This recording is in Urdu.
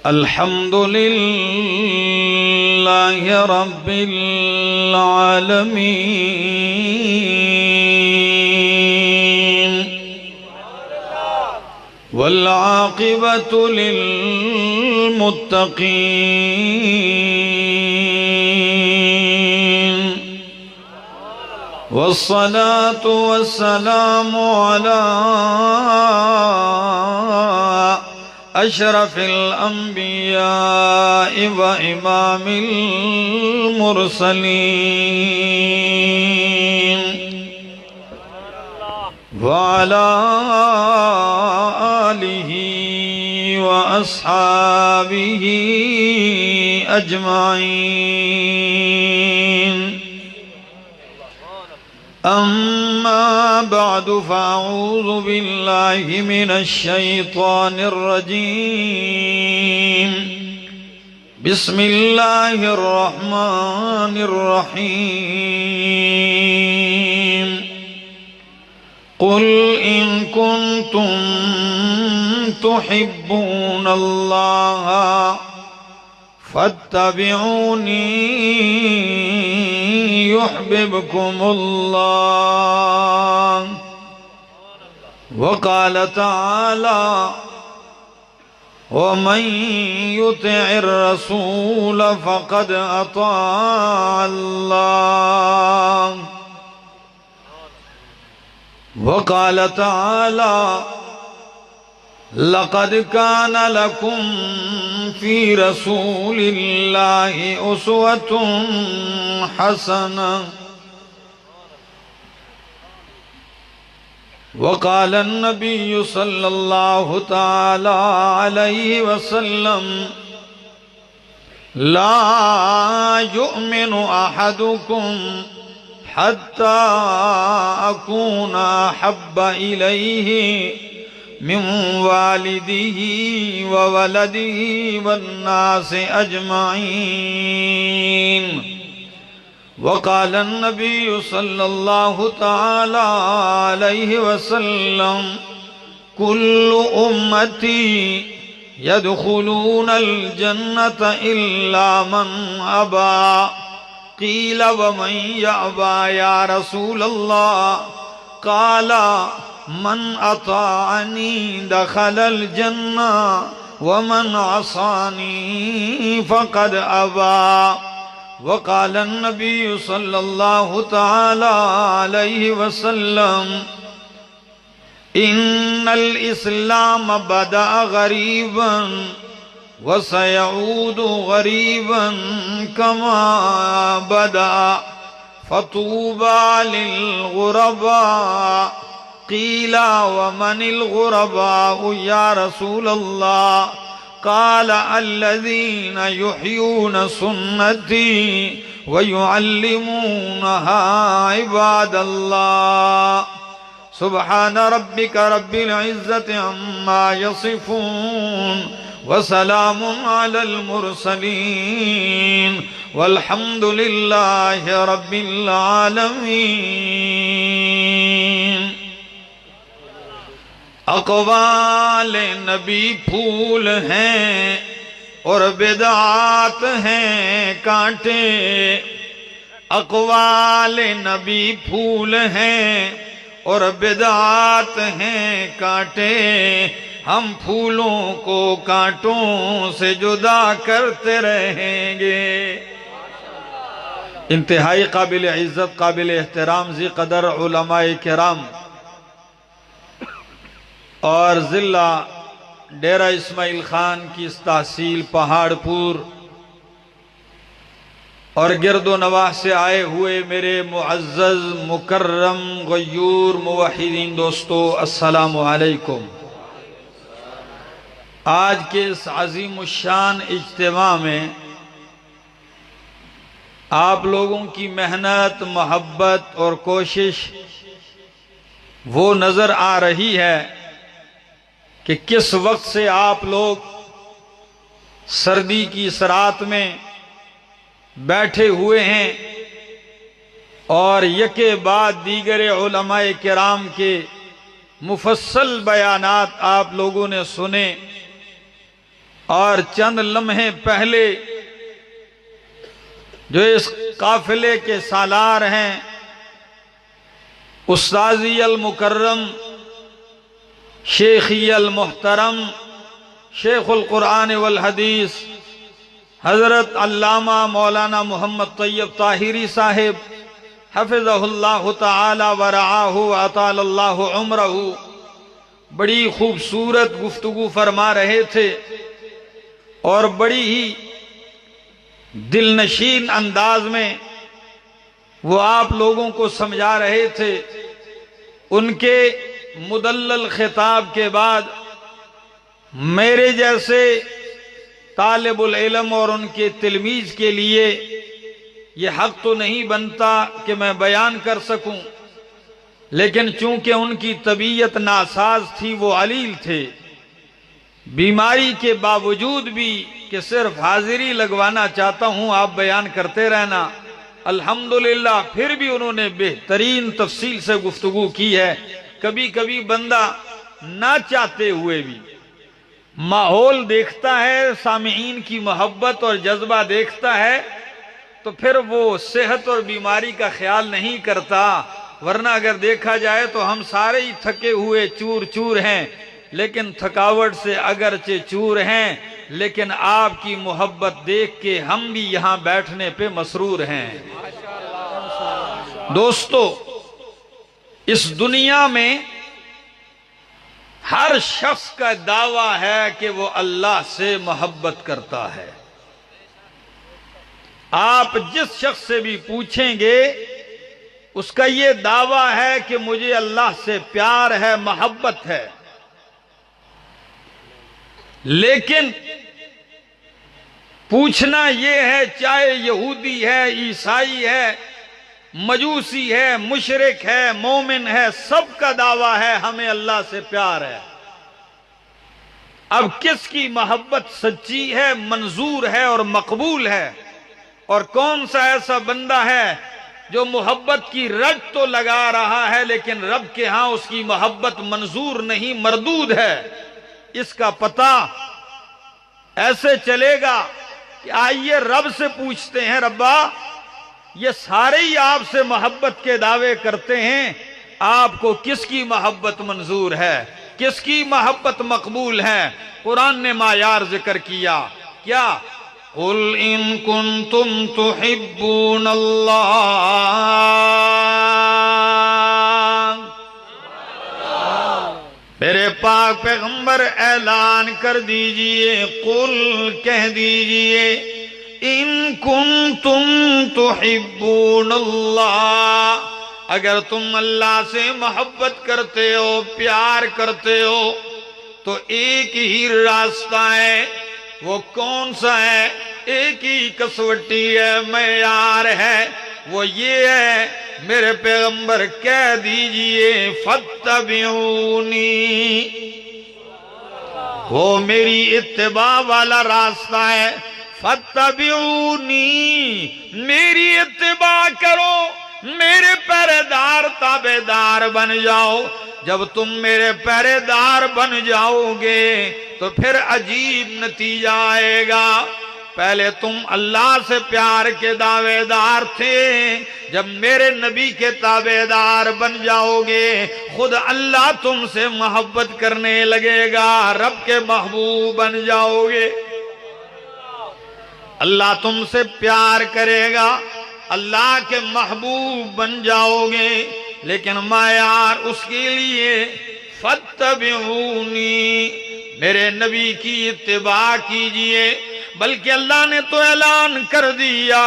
الحمد لله رب العالمين والعاقبة للمتقين والصلاة والسلام على أشرف الأنبياء وإمام المرسلين وعلى آله وأصحابه أجمعين. أما بعد فأعوذ بالله من الشيطان الرجيم. بسم الله الرحمن الرحيم. قل إن كنتم تحبون الله فاتبعوني يحببكم الله. وقال تعالى ومن يطع الرسول فقد أطاع الله. وقال تعالى لقد كان لكم في رسول الله أسوة حسنة. وقال النبي صلى الله تعالى عليه وسلم لا يؤمن أحدكم حتى أكون أحب إليه من والده وولده والناس أجمعين. وقال النبي صلى الله تعالى عليه وسلم كل أمتي يدخلون الجنة إلا من أبى. قيل ومن يأبى يا رسول الله؟ قال من أطاعني دخل الجنة ومن عصاني فقد أبى. وقال النبي صلى الله تعالى عليه وسلم إن الإسلام بدأ غريبا وسيعود غريبا كما بدأ فطوبى للغرباء. قيل ومن الغرباء يا رسول الله؟ قال الذين يحيون سنتي ويعلمونها عباد الله. سبحان ربك رب العزة عما يصفون وسلام على المرسلين والحمد لله رب العالمين. اقوال نبی پھول ہیں اور بدعات ہیں کانٹے. اقوال نبی پھول ہیں اور بدعات ہیں کانٹے. ہم پھولوں کو کانٹوں سے جدا کرتے رہیں گے. انتہائی قابل عزت، قابل احترام ذی قدر علماء کرام اور ضلع ڈیرہ اسماعیل خان کی اس تحصیل پہاڑ پور اور گرد و نواح سے آئے ہوئے میرے معزز مکرم غیور موحدین دوستو، السلام علیکم. آج کے اس عظیم الشان اجتماع میں آپ لوگوں کی محنت، محبت اور کوشش وہ نظر آ رہی ہے کہ کس وقت سے آپ لوگ سردی کی اس رات میں بیٹھے ہوئے ہیں اور یکے بعد دیگر علماء کرام کے مفصل بیانات آپ لوگوں نے سنے، اور چند لمحے پہلے جو اس قافلے کے سالار ہیں استاذی المکرم شیخی المحترم شیخ القرآن والحدیث حضرت علامہ مولانا محمد طیب طاہری صاحب حفظہ اللہ تعالی ورعاہ وعطال اللہ عمرہ بڑی خوبصورت گفتگو فرما رہے تھے، اور بڑی ہی دل نشین انداز میں وہ آپ لوگوں کو سمجھا رہے تھے۔ ان کے مدلل خطاب کے بعد میرے جیسے طالب العلم اور ان کے تلمیذ کے لیے یہ حق تو نہیں بنتا کہ میں بیان کر سکوں، لیکن چونکہ ان کی طبیعت ناساز تھی، وہ علیل تھے، بیماری کے باوجود بھی کہ صرف حاضری لگوانا چاہتا ہوں آپ بیان کرتے رہنا، الحمدللہ پھر بھی انہوں نے بہترین تفصیل سے گفتگو کی ہے۔ کبھی کبھی بندہ نہ چاہتے ہوئے بھی ماحول دیکھتا ہے، سامعین کی محبت اور جذبہ دیکھتا ہے، تو پھر وہ صحت اور بیماری کا خیال نہیں کرتا، ورنہ اگر دیکھا جائے تو ہم سارے ہی تھکے ہوئے چور چور ہیں، لیکن تھکاوٹ سے اگرچہ چور ہیں، لیکن آپ کی محبت دیکھ کے ہم بھی یہاں بیٹھنے پہ مسرور ہیں۔ دوستو، اس دنیا میں ہر شخص کا دعویٰ ہے کہ وہ اللہ سے محبت کرتا ہے۔ آپ جس شخص سے بھی پوچھیں گے اس کا یہ دعویٰ ہے کہ مجھے اللہ سے پیار ہے، محبت ہے، لیکن پوچھنا یہ ہے، چاہے یہودی ہے، عیسائی ہے، مجوسی ہے، مشرک ہے، مومن ہے، سب کا دعویٰ ہے ہمیں اللہ سے پیار ہے۔ اب کس کی محبت سچی ہے، منظور ہے اور مقبول ہے، اور کون سا ایسا بندہ ہے جو محبت کی رٹ تو لگا رہا ہے لیکن رب کے ہاں اس کی محبت منظور نہیں، مردود ہے؟ اس کا پتہ ایسے چلے گا کہ آئیے رب سے پوچھتے ہیں، ربا یہ سارے ہی آپ سے محبت کے دعوے کرتے ہیں، آپ کو کس کی محبت منظور ہے، کس کی محبت مقبول ہے؟ قرآن نے معیار ذکر کیا، کیا؟ قُلْ إِن كُنتُمْ تُحِبُّونَ اللَّهَ، میرے پاک پیغمبر اعلان کر دیجئے، قُلْ کہہ دیجئے، ان کنتم تحبون اللہ، اگر تم اللہ سے محبت کرتے ہو، پیار کرتے ہو، تو ایک ہی راستہ ہے۔ وہ کون سا ہے؟ ایک ہی کسوٹی ہے، معیار ہے، وہ یہ ہے، میرے پیغمبر کہہ دیجئے فاتبعونی، وہ میری اتباع والا راستہ ہے۔ فاتبعونی، میری اتباع کرو، میرے پہرے دار تابع دار بن جاؤ۔ جب تم میرے پہرے دار بن جاؤ گے تو پھر عجیب نتیجہ آئے گا۔ پہلے تم اللہ سے پیار کے دعوے دار تھے، جب میرے نبی کے تابع دار بن جاؤ گے خود اللہ تم سے محبت کرنے لگے گا، رب کے محبوب بن جاؤ گے، اللہ تم سے پیار کرے گا، اللہ کے محبوب بن جاؤ گے۔ لیکن معیار اس کے لیے فاتبعونی، میرے نبی کی اتباع کیجئے۔ بلکہ اللہ نے تو اعلان کر دیا